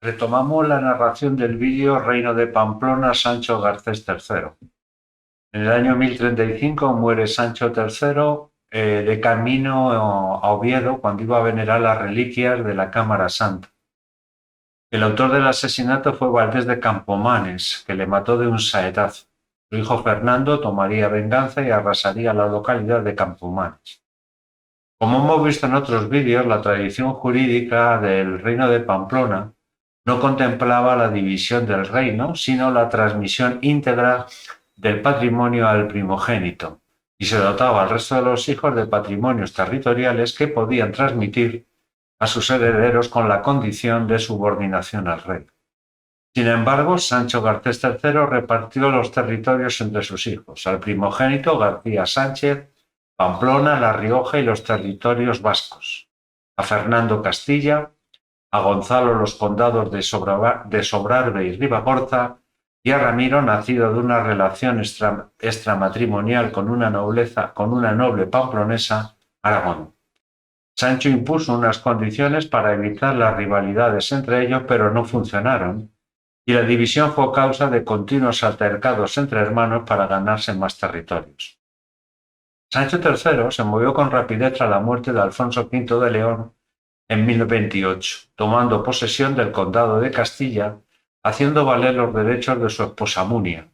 Retomamos la narración del vídeo Reino de Pamplona, Sancho Garcés III. En el año 1035 muere Sancho III de camino a Oviedo cuando iba a venerar las reliquias de la Cámara Santa. El autor del asesinato fue Valdés de Campomanes, que le mató de un saetazo. Su hijo Fernando tomaría venganza y arrasaría la localidad de Campomanes. Como hemos visto en otros vídeos, la tradición jurídica del Reino de Pamplona no contemplaba la división del reino, sino la transmisión íntegra del patrimonio al primogénito, y se dotaba al resto de los hijos de patrimonios territoriales que podían transmitir a sus herederos con la condición de subordinación al rey. Sin embargo, Sancho Garcés III repartió los territorios entre sus hijos, al primogénito García Sánchez, Pamplona, La Rioja y los territorios vascos, a Fernando Castilla, a Gonzalo los condados de Sobrarbe y Ribagorza, y a Ramiro, nacido de una relación extramatrimonial con una noble pamplonesa, Aragón. Sancho impuso unas condiciones para evitar las rivalidades entre ellos, pero no funcionaron, y la división fue causa de continuos altercados entre hermanos para ganarse más territorios. Sancho III se movió con rapidez tras la muerte de Alfonso V de León en 1028, tomando posesión del condado de Castilla, haciendo valer los derechos de su esposa Munia.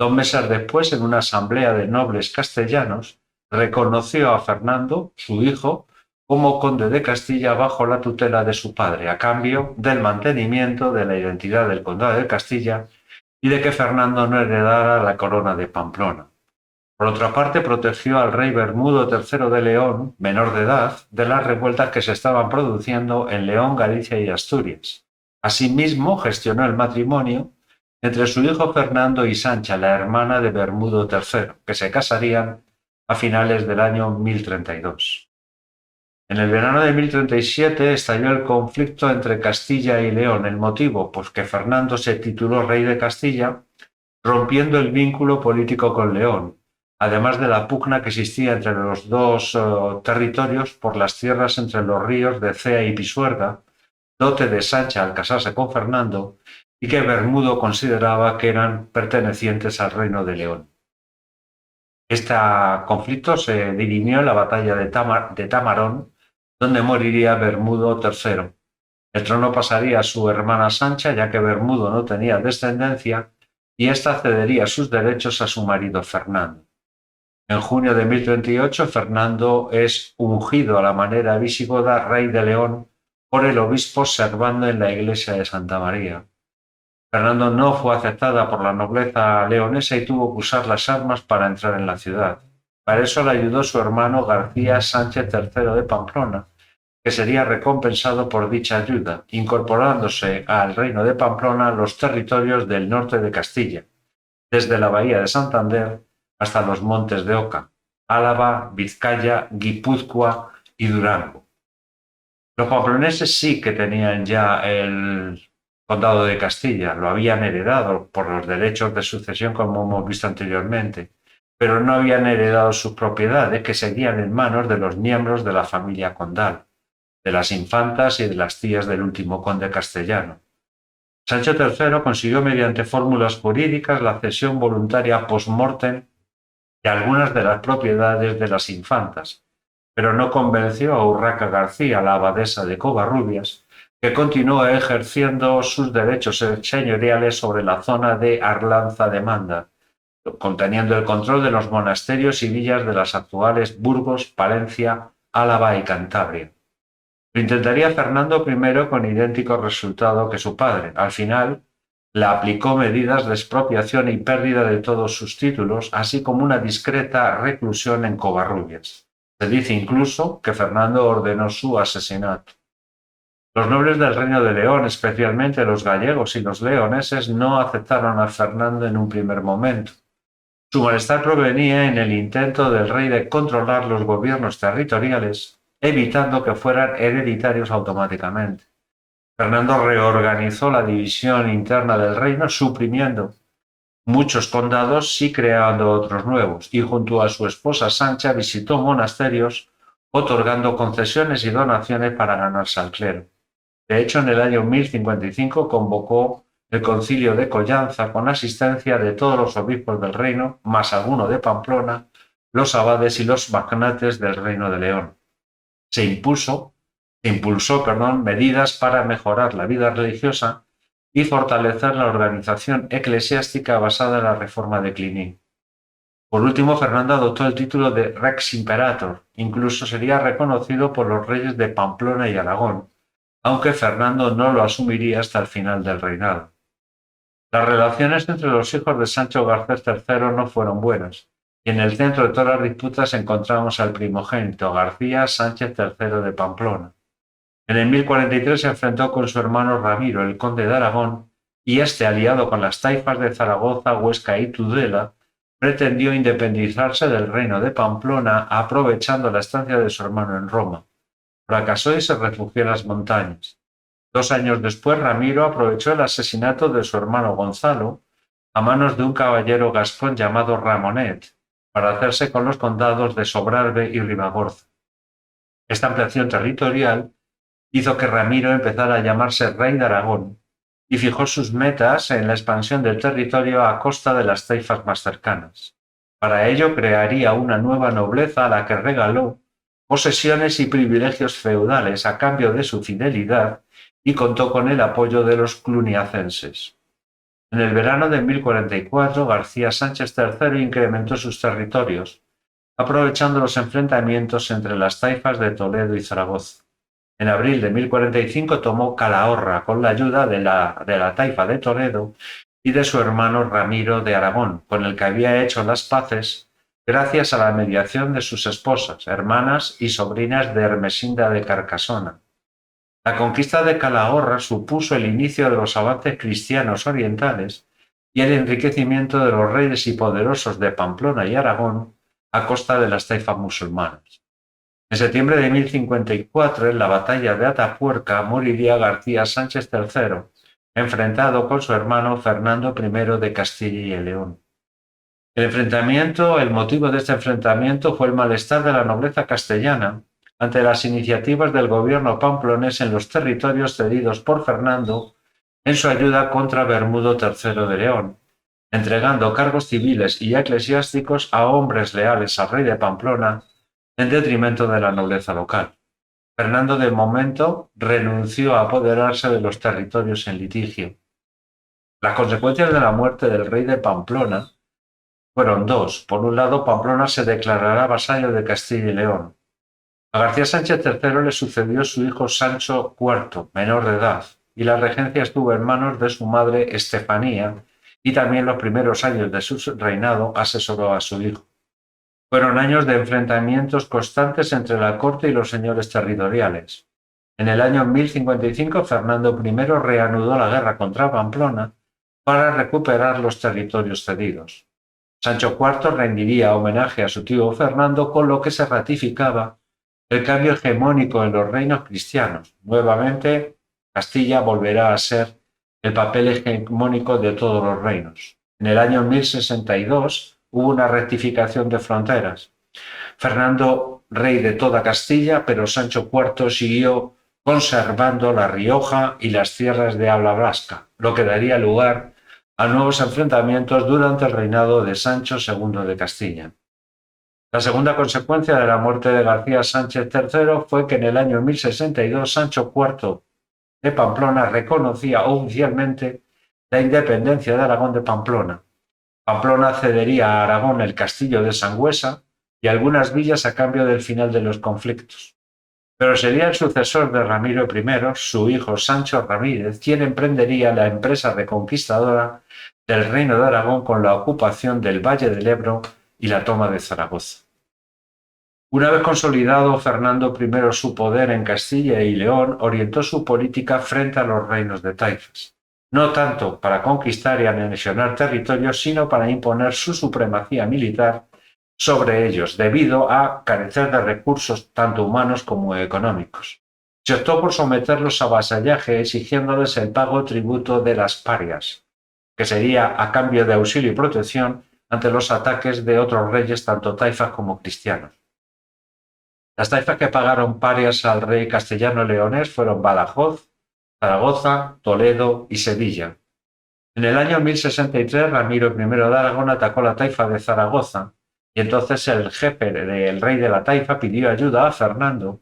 2 meses después, en una asamblea de nobles castellanos, reconoció a Fernando, su hijo, como conde de Castilla bajo la tutela de su padre, a cambio del mantenimiento de la identidad del condado de Castilla y de que Fernando no heredara la corona de Pamplona. Por otra parte, protegió al rey Bermudo III de León, menor de edad, de las revueltas que se estaban produciendo en León, Galicia y Asturias. Asimismo, gestionó el matrimonio entre su hijo Fernando y Sancha, la hermana de Bermudo III, que se casarían a finales del año 1032. En el verano de 1037 estalló el conflicto entre Castilla y León. El motivo, pues que Fernando se tituló rey de Castilla, rompiendo el vínculo político con León, además de la pugna que existía entre los dos territorios por las tierras entre los ríos de Cea y Pisuerga, dote de Sancha al casarse con Fernando, y que Bermudo consideraba que eran pertenecientes al reino de León. Este conflicto se dirimió en la batalla de Tamarón, donde moriría Bermudo III. El trono pasaría a su hermana Sancha, ya que Bermudo no tenía descendencia, y ésta cedería sus derechos a su marido Fernando. En junio de 1038, Fernando es ungido a la manera visigoda rey de León por el obispo Servando en la iglesia de Santa María. Fernando no fue aceptada por la nobleza leonesa y tuvo que usar las armas para entrar en la ciudad. Para eso le ayudó su hermano García Sánchez III de Pamplona, que sería recompensado por dicha ayuda, incorporándose al reino de Pamplona los territorios del norte de Castilla, desde la bahía de Santander hasta los montes de Oca, Álava, Vizcaya, Guipúzcoa y Durango. Los pamploneses sí que tenían ya el condado de Castilla, lo habían heredado por los derechos de sucesión como hemos visto anteriormente, pero no habían heredado sus propiedades que seguían en manos de los miembros de la familia condal, de las infantas y de las tías del último conde castellano. Sancho III consiguió mediante fórmulas jurídicas la cesión voluntaria post-mortem de algunas de las propiedades de las infantas, pero no convenció a Urraca García, la abadesa de Covarrubias, que continuó ejerciendo sus derechos señoriales sobre la zona de Arlanza de Manda, conteniendo el control de los monasterios y villas de las actuales Burgos, Palencia, Álava y Cantabria. Lo intentaría Fernando I con idéntico resultado que su padre. Al final, le aplicó medidas de expropiación y pérdida de todos sus títulos, así como una discreta reclusión en Covarrubias. Se dice incluso que Fernando ordenó su asesinato. Los nobles del Reino de León, especialmente los gallegos y los leoneses, no aceptaron a Fernando en un primer momento. Su malestar provenía en el intento del rey de controlar los gobiernos territoriales, evitando que fueran hereditarios automáticamente. Fernando reorganizó la división interna del reino, suprimiendo muchos condados y creando otros nuevos, y junto a su esposa Sancha visitó monasterios, otorgando concesiones y donaciones para ganarse al clero. De hecho, en el año 1055 convocó el concilio de Collanza con asistencia de todos los obispos del reino, más alguno de Pamplona, los abades y los magnates del Reino de León. Se impulsó medidas para mejorar la vida religiosa y fortalecer la organización eclesiástica basada en la reforma de Cluny. Por último, Fernando adoptó el título de Rex Imperator, incluso sería reconocido por los reyes de Pamplona y Aragón, aunque Fernando no lo asumiría hasta el final del reinado. Las relaciones entre los hijos de Sancho Garcés III no fueron buenas, y en el centro de todas las disputas encontramos al primogénito García Sánchez III de Pamplona. En el 1043 se enfrentó con su hermano Ramiro, el conde de Aragón, y este, aliado con las taifas de Zaragoza, Huesca y Tudela, pretendió independizarse del reino de Pamplona aprovechando la estancia de su hermano en Roma. Fracasó y se refugió en las montañas. 2 años después, Ramiro aprovechó el asesinato de su hermano Gonzalo a manos de un caballero gascón llamado Ramonet para hacerse con los condados de Sobrarbe y Ribagorza. Esta ampliación territorial hizo que Ramiro empezara a llamarse rey de Aragón y fijó sus metas en la expansión del territorio a costa de las taifas más cercanas. Para ello crearía una nueva nobleza a la que regaló posesiones y privilegios feudales a cambio de su fidelidad y contó con el apoyo de los cluniacenses. En el verano de 1044, García Sánchez III incrementó sus territorios, aprovechando los enfrentamientos entre las taifas de Toledo y Zaragoza. En abril de 1045 tomó Calahorra con la ayuda de la taifa de Toledo y de su hermano Ramiro de Aragón, con el que había hecho las paces gracias a la mediación de sus esposas, hermanas y sobrinas de Ermesinda de Carcasona. La conquista de Calahorra supuso el inicio de los avances cristianos orientales y el enriquecimiento de los reyes y poderosos de Pamplona y Aragón a costa de las taifas musulmanas. En septiembre de 1054, en la batalla de Atapuerca, moriría García Sánchez III, enfrentado con su hermano Fernando I de Castilla y León. El motivo de este enfrentamiento fue el malestar de la nobleza castellana ante las iniciativas del gobierno pamplonés en los territorios cedidos por Fernando en su ayuda contra Bermudo III de León, entregando cargos civiles y eclesiásticos a hombres leales al rey de Pamplona en detrimento de la nobleza local. Fernando de momento renunció a apoderarse de los territorios en litigio. Las consecuencias de la muerte del rey de Pamplona fueron dos. Por un lado, Pamplona se declarará vasallo de Castilla y León. A García Sánchez III le sucedió su hijo Sancho IV, menor de edad, y la regencia estuvo en manos de su madre Estefanía, y también los primeros años de su reinado asesoró a su hijo. Fueron años de enfrentamientos constantes entre la corte y los señores territoriales. En el año 1055, Fernando I reanudó la guerra contra Pamplona para recuperar los territorios cedidos. Sancho IV rendiría homenaje a su tío Fernando, con lo que se ratificaba el cambio hegemónico en los reinos cristianos. Nuevamente, Castilla volverá a ser el papel hegemónico de todos los reinos. En el año 1062 hubo una rectificación de fronteras. Fernando, rey de toda Castilla, pero Sancho IV siguió conservando La Rioja y las tierras de habla vasca, lo que daría lugar a nuevos enfrentamientos durante el reinado de Sancho II de Castilla. La segunda consecuencia de la muerte de García Sánchez III fue que en el año 1062 Sancho IV de Pamplona reconocía oficialmente la independencia de Aragón de Pamplona. Pamplona cedería a Aragón el castillo de Sangüesa y algunas villas a cambio del final de los conflictos. Pero sería el sucesor de Ramiro I, su hijo Sancho Ramírez, quien emprendería la empresa reconquistadora del Reino de Aragón con la ocupación del Valle del Ebro y la toma de Zaragoza. Una vez consolidado Fernando I su poder en Castilla y León, orientó su política frente a los reinos de taifas, no tanto para conquistar y anexionar territorios, sino para imponer su supremacía militar sobre ellos, debido a carecer de recursos tanto humanos como económicos. Se optó por someterlos a vasallaje, exigiéndoles el pago tributo de las parias, que sería a cambio de auxilio y protección ante los ataques de otros reyes, tanto taifas como cristianos. Las taifas que pagaron parias al rey castellano leonés fueron Badajoz, Zaragoza, Toledo y Sevilla. En el año 1063, Ramiro I de Aragón atacó la taifa de Zaragoza, y entonces el jefe del rey de la taifa pidió ayuda a Fernando,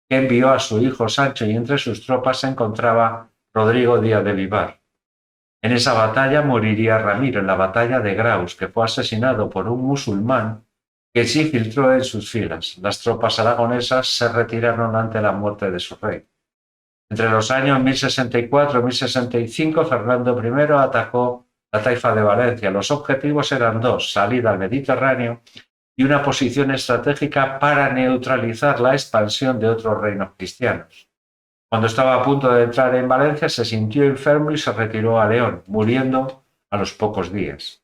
que envió a su hijo Sancho, y entre sus tropas se encontraba Rodrigo Díaz de Vivar. En esa batalla moriría Ramiro en la batalla de Graus, que fue asesinado por un musulmán que se infiltró en sus filas. Las tropas aragonesas se retiraron ante la muerte de su rey. Entre los años 1064 y 1065, Fernando I atacó la taifa de Valencia. Los objetivos eran dos: salida al Mediterráneo y una posición estratégica para neutralizar la expansión de otros reinos cristianos. Cuando estaba a punto de entrar en Valencia, se sintió enfermo y se retiró a León, muriendo a los pocos días.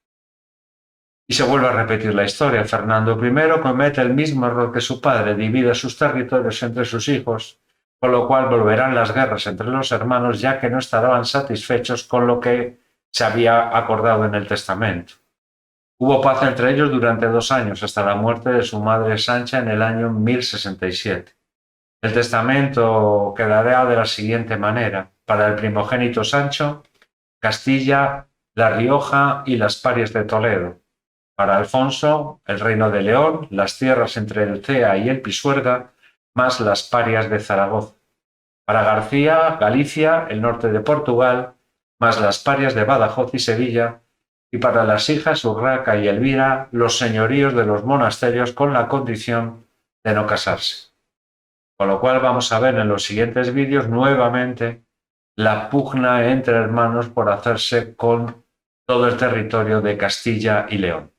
Y se vuelve a repetir la historia. Fernando I comete el mismo error que su padre, divide sus territorios entre sus hijos, con lo cual volverán las guerras entre los hermanos, ya que no estaban satisfechos con lo que se había acordado en el testamento. Hubo paz entre ellos durante 2 años, hasta la muerte de su madre Sancha en el año 1067. El testamento quedará de la siguiente manera: para el primogénito Sancho, Castilla, La Rioja y las Parias de Toledo; para Alfonso, el reino de León, las tierras entre el Cea y el Pisuerga, más las Parias de Zaragoza; para García, Galicia, el norte de Portugal, más las Parias de Badajoz y Sevilla; y para las hijas Urraca y Elvira, los señoríos de los monasterios, con la condición de no casarse. Con lo cual vamos a ver en los siguientes vídeos nuevamente la pugna entre hermanos por hacerse con todo el territorio de Castilla y León.